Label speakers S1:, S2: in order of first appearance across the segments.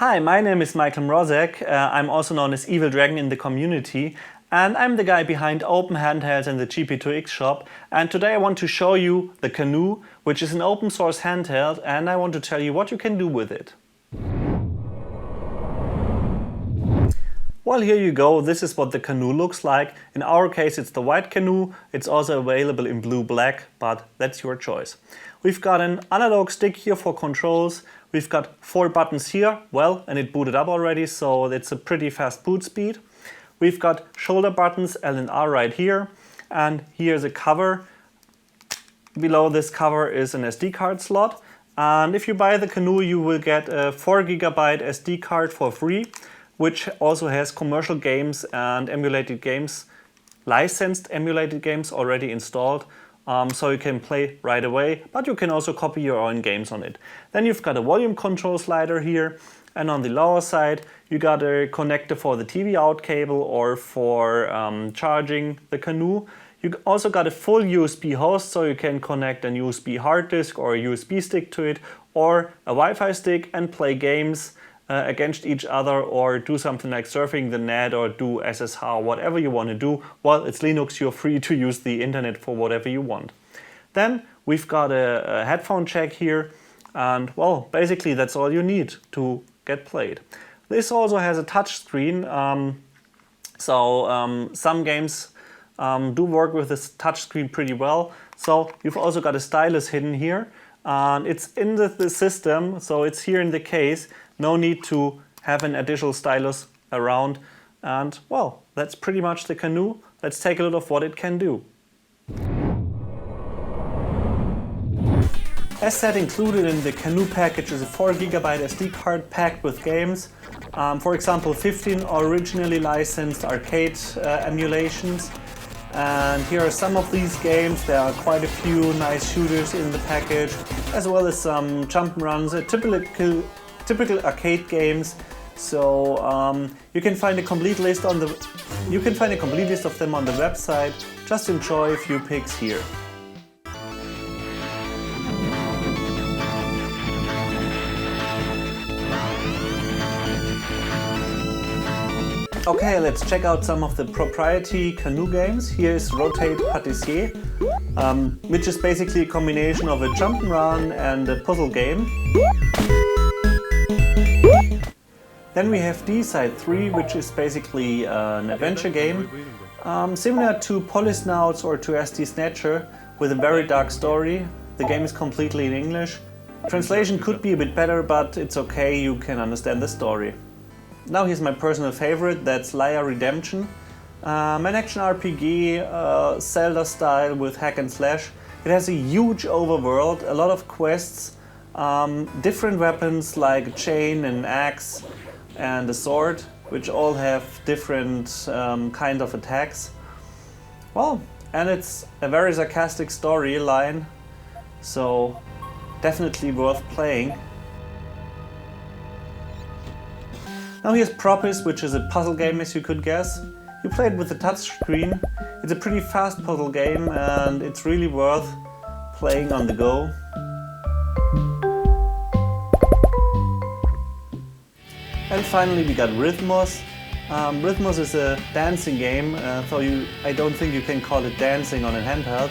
S1: Hi, my name is Michael Mrozek. I'm also known as Evil Dragon in the community, and I'm the guy behind Open Handhelds and the GP2X shop. And today I want to show you the Caanoo, which is an open source handheld, and I want to tell you what you can do with it. Well, here you go. This is what the Caanoo looks like. In our case, it's the white Caanoo. It's also available in blue-black, but that's your choice. We've got an analog stick here for controls. We've got 4 buttons here, well, and it booted up already, so it's a pretty fast boot speed. We've got shoulder buttons, L and R right here, and here's a cover. Below this cover is an SD card slot, and if you buy the Caanoo, you will get a 4 GB SD card for free, which also has commercial games and emulated games, licensed emulated games already installed. So you can play right away, but you can also copy your own games on it. Then you've got a volume control slider here, and on the lower side you got a connector for the TV out cable or for charging the Caanoo. You also got a full USB host, so you can connect an USB hard disk or a USB stick to it, or a Wi-Fi stick and play games against each other, or do something like surfing the net or do SSH, whatever you want to do. Well, it's Linux, you're free to use the internet for whatever you want. Then we've got a headphone jack here, and well, basically that's all you need to get played. This also has a touch screen, some games do work with this touch screen pretty well. So you've also got a stylus hidden here, and it's in the system, so it's here in the case. No need to have an additional stylus around, and well, that's pretty much the Caanoo. Let's take a look of what it can do. As said, included in the Caanoo package is a 4 GB SD card packed with games. For example, 15 originally licensed arcade emulations. And here are some of these games. There are quite a few nice shooters in the package, as well as some jump-and-runs, typical arcade games. So you can find a complete list of them on the website. Just enjoy a few picks here. Okay, let's check out some of the proprietary Caanoo games. Here is Rotate Pâtissier, which is basically a combination of a jump and run and a puzzle game. Then we have D-Side 3, which is basically an adventure game, similar to Polysnauts or to SD Snatcher, with a very dark story. The game is completely in English. Translation could be a bit better, but it's okay, you can understand the story. Now here's my personal favorite, that's Liar Redemption. An action RPG, Zelda style with hack and slash. It has a huge overworld, a lot of quests, different weapons like a chain, an axe and a sword, which all have different kind of attacks. Well, and it's a very sarcastic storyline, so definitely worth playing. Now here's Propis, which is a puzzle game, as you could guess. You play it with the touch screen. It's a pretty fast puzzle game, and it's really worth playing on the go. And finally we got Rhythmos. Rhythmos is a dancing game, I don't think you can call it dancing on a handheld,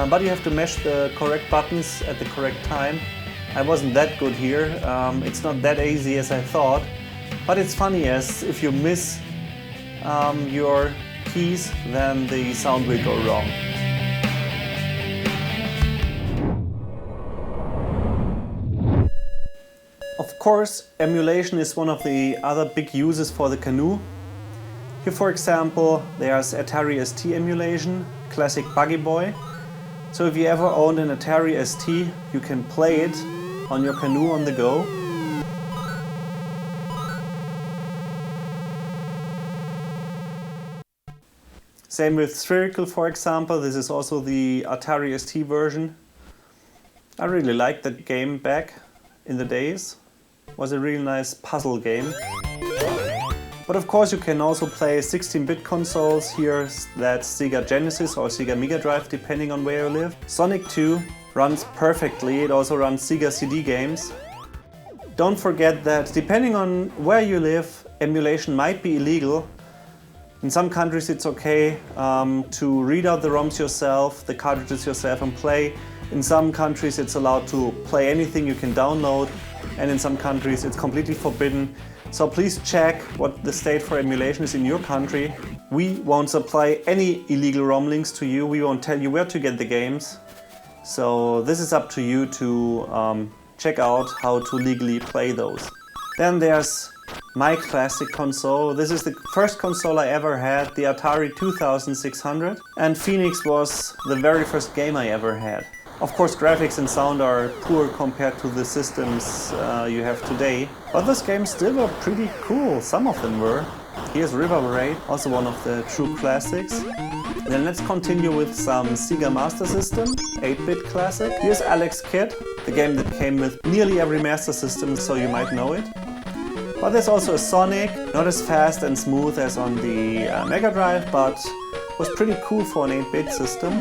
S1: but you have to mash the correct buttons at the correct time. I wasn't that good here. It's not that easy as I thought. But it's funny, as if you miss your keys, then the sound will go wrong. Of course, emulation is one of the other big uses for the Caanoo. Here, for example, there's Atari ST emulation, classic Buggy Boy. So if you ever owned an Atari ST, you can play it on your Caanoo on the go. Same with Spherical, for example. This is also the Atari ST version. I really liked that game back in the days. It was a really nice puzzle game. But of course you can also play 16-bit consoles. Here that's Sega Genesis or Sega Mega Drive, depending on where you live. Sonic 2 runs perfectly. It also runs Sega CD games. don't forget that depending on where you live, emulation might be illegal. In some countries it's okay to read out the ROMs yourself, the cartridges yourself and play. In some countries it's allowed to play anything you can download, and in some countries it's completely forbidden. So please check what the state for emulation is in your country. We won't supply any illegal ROM links to you, we won't tell you where to get the games. So this is up to you to check out how to legally play those. Then there's my classic console. This is the first console I ever had, the Atari 2600. And Phoenix was the very first game I ever had. Of course, graphics and sound are poor compared to the systems you have today, but those games still were pretty cool, some of them were. Here's River Raid, also one of the true classics. Then let's continue with some Sega Master System, 8-bit classic. Here's Alex Kidd, the game that came with nearly every Master System, so you might know it. But there's also a Sonic, not as fast and smooth as on the Mega Drive, but was pretty cool for an 8-bit system.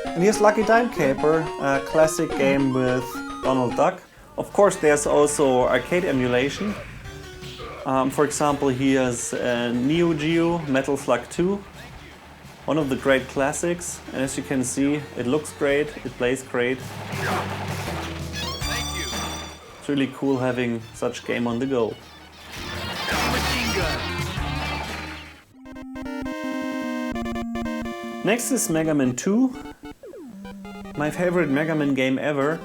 S1: And here's Lucky Dime Caper, a classic game with Donald Duck. Of course, there's also arcade emulation. For example, here's Neo Geo Metal Slug 2, one of the great classics. And as you can see, it looks great, it plays great.
S2: Thank you.
S1: It's really cool having such game on the go.
S2: Machine gun.
S1: Next is Mega Man 2. My favorite Mega Man game ever,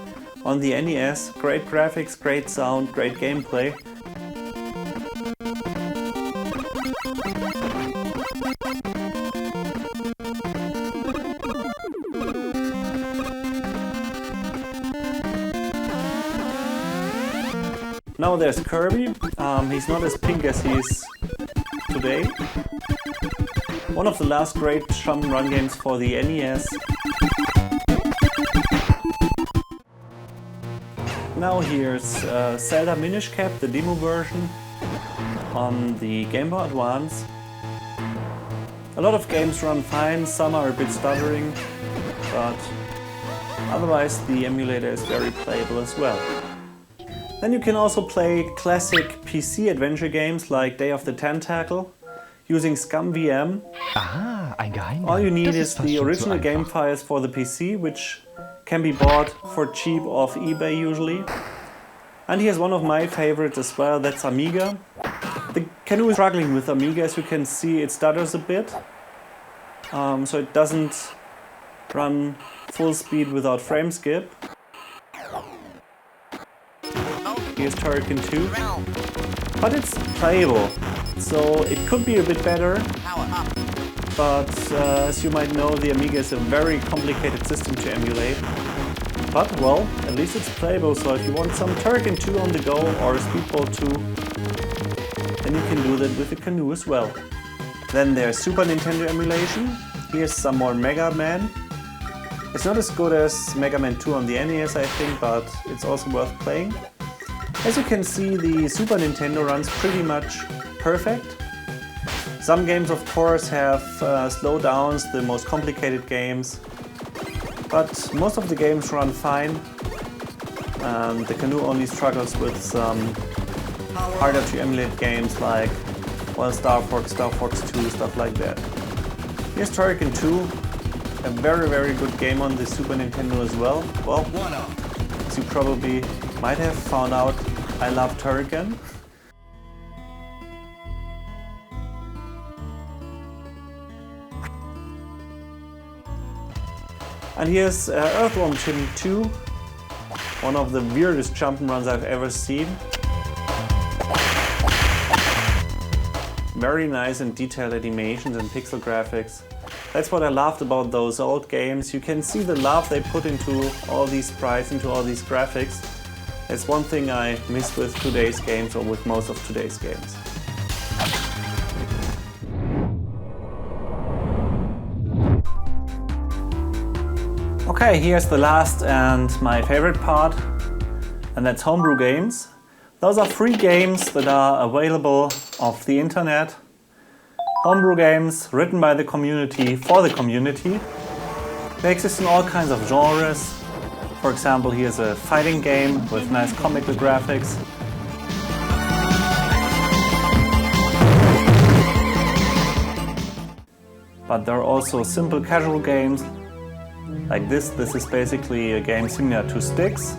S1: on the NES. Great graphics, great sound, great gameplay. Now there's Kirby. He's not as pink as he is today. One of the last great jump and run games for the NES. Now here's Zelda Minish Cap, the demo version on the Game Boy Advance. A lot of games run fine, some are a bit stuttering, but otherwise the emulator is very playable as well. Then you can also play classic PC adventure games like Day of the Tentacle using ScumVM.
S3: Aha, ein Geheimnis.
S1: All you need
S3: Das
S1: is
S3: ist fast
S1: the
S3: schon
S1: original
S3: zu
S1: game
S3: einfach.
S1: files for the PC, which can be bought for cheap off eBay usually. And here's one of my favorites as well, that's Amiga. The Caanoo is struggling with Amiga, as you can see it stutters a bit. So it doesn't run full speed without frame skip. Here's Turrican 2. But it's playable, so it could be a bit better. But as you might know, the Amiga is a very complicated system to emulate. But well, at least it's playable, so if you want some Turrican 2 on the go or a Speedball 2, then you can do that with the Caanoo as well. Then there's Super Nintendo emulation. Here's some more Mega Man. It's not as good as Mega Man 2 on the NES, I think, but it's also worth playing. As you can see, the Super Nintendo runs pretty much perfect. Some games, of course, have slowdowns, the most complicated games. But most of the games run fine. The Caanoo only struggles with some harder to emulate games like, well, Star Fox 2, stuff like that. Here's Turrican 2, a very, very good game on the Super Nintendo as well. Well, as you probably might have found out, I love Turrican. And here's Earthworm Jim 2, one of the weirdest jump'n'runs I've ever seen. Very nice and detailed animations and pixel graphics. That's what I loved about those old games. You can see the love they put into all these sprites, into all these graphics. That's one thing I miss with today's games, or with most of today's games. Okay, here's the last and my favorite part, and that's Homebrew Games. Those are free games that are available off the internet. Homebrew games written by the community for the community. They exist in all kinds of genres. For example, here's a fighting game with nice comical graphics. but there are also simple casual games like this. This is basically a game similar to Sticks,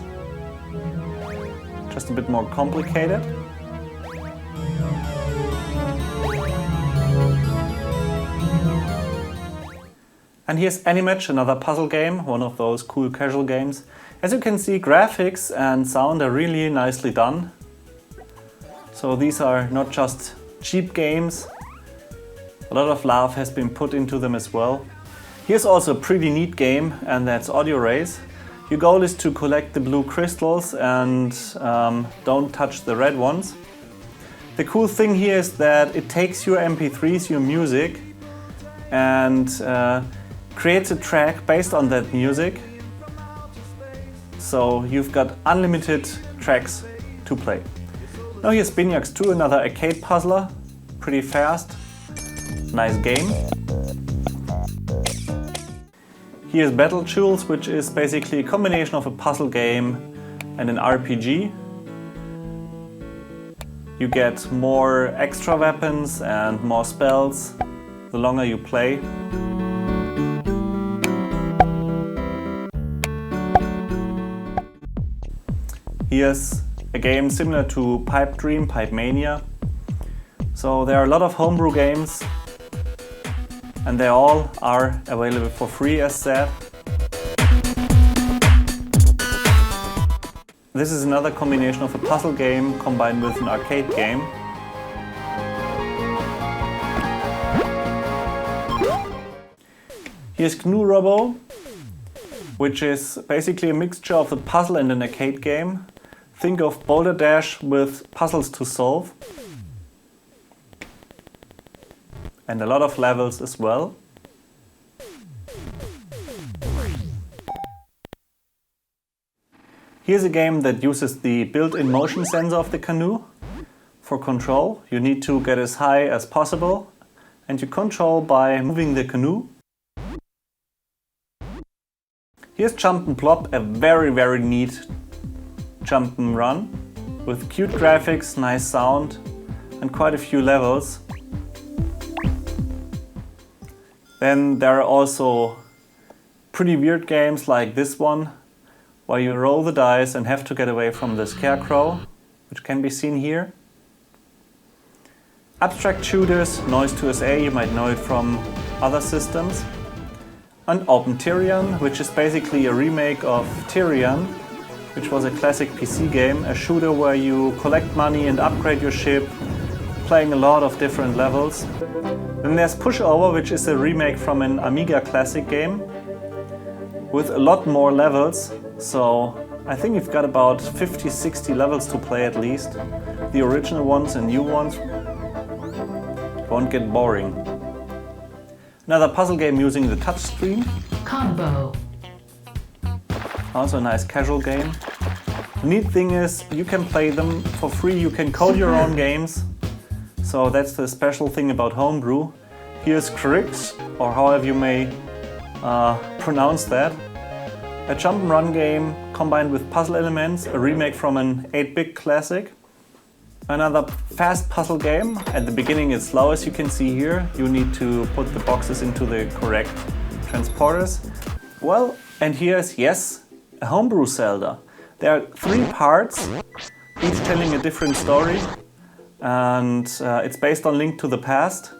S1: just a bit more complicated. And here's Animatch, another puzzle game, one of those cool casual games. As you can see, graphics and sound are really nicely done. So these are not just cheap games, a lot of love has been put into them as well. Here's also a pretty neat game, and that's Audio Race. Your goal is to collect the blue crystals and don't touch the red ones. The cool thing here is that it takes your MP3s, your music, and creates a track based on that music. So you've got unlimited tracks to play. Now here's Binyax 2, another arcade puzzler, pretty fast, nice game. Here's Battle Jewels, which is basically a combination of a puzzle game and an RPG. You get more extra weapons and more spells the longer you play. Here's a game similar to Pipe Dream, Pipe Mania. So there are a lot of homebrew games, and they all are available for free, as said. This is another combination of a puzzle game combined with an arcade game. Here's Caanoo Robo, which is basically a mixture of a puzzle and an arcade game. Think of Boulder Dash with puzzles to solve. And a lot of levels as well. Here's a game that uses the built-in motion sensor of the Caanoo. For control, you need to get as high as possible, and you control by moving the Caanoo. Here's Jump and Plop, a very neat jump and run with cute graphics, nice sound, and quite a few levels. Then there are also pretty weird games like this one, where you roll the dice and have to get away from the scarecrow, which can be seen here. Abstract shooters, Noise 2SA, you might know it from other systems. And Open Tyrion, which is basically a remake of Tyrion, which was a classic PC game, a shooter where you collect money and upgrade your ship, playing a lot of different levels. Then there's Pushover, which is a remake from an Amiga classic game with a lot more levels. So I think you've got about 50-60 levels to play at least. The original ones and new ones won't get boring. Another puzzle game using the touchscreen.
S4: Combo.
S1: Also a nice casual game. The neat thing is you can play them for free, you can code your own games. So that's the special thing about Homebrew. Here's Crix, or however you may pronounce that. A jump and run game combined with puzzle elements, a remake from an 8-bit classic. Another fast puzzle game. At the beginning it's slow, as you can see here. You need to put the boxes into the correct transporters. Well, and here's, yes, a Homebrew Zelda. There are 3 parts, each telling a different story. And it's based on Link to the Past,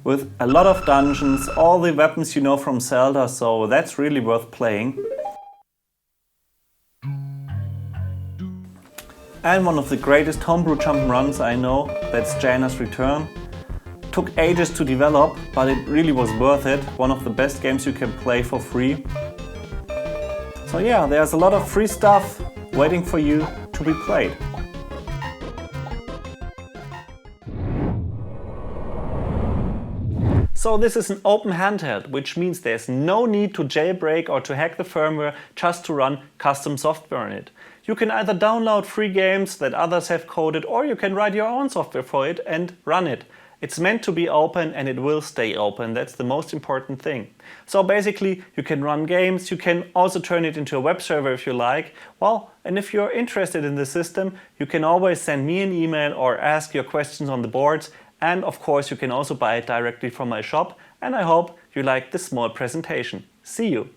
S1: with a lot of dungeons, all the weapons you know from Zelda, so that's really worth playing. And one of the greatest homebrew jump'n'runs I know, that's Jaina's Return. Took ages to develop, but it really was worth it. One of the best games you can play for free. So yeah, there's a lot of free stuff waiting for you to be played. So this is an open handheld, which means there's no need to jailbreak or to hack the firmware just to run custom software on it. You can either download free games that others have coded, or you can write your own software for it and run it. It's meant to be open and it will stay open. That's the most important thing. So basically you can run games, you can also turn it into a web server if you like. Well, and if you're interested in the system, you can always send me an email or ask your questions on the boards. And of course you can also buy it directly from my shop, and I hope you like this small presentation. See you!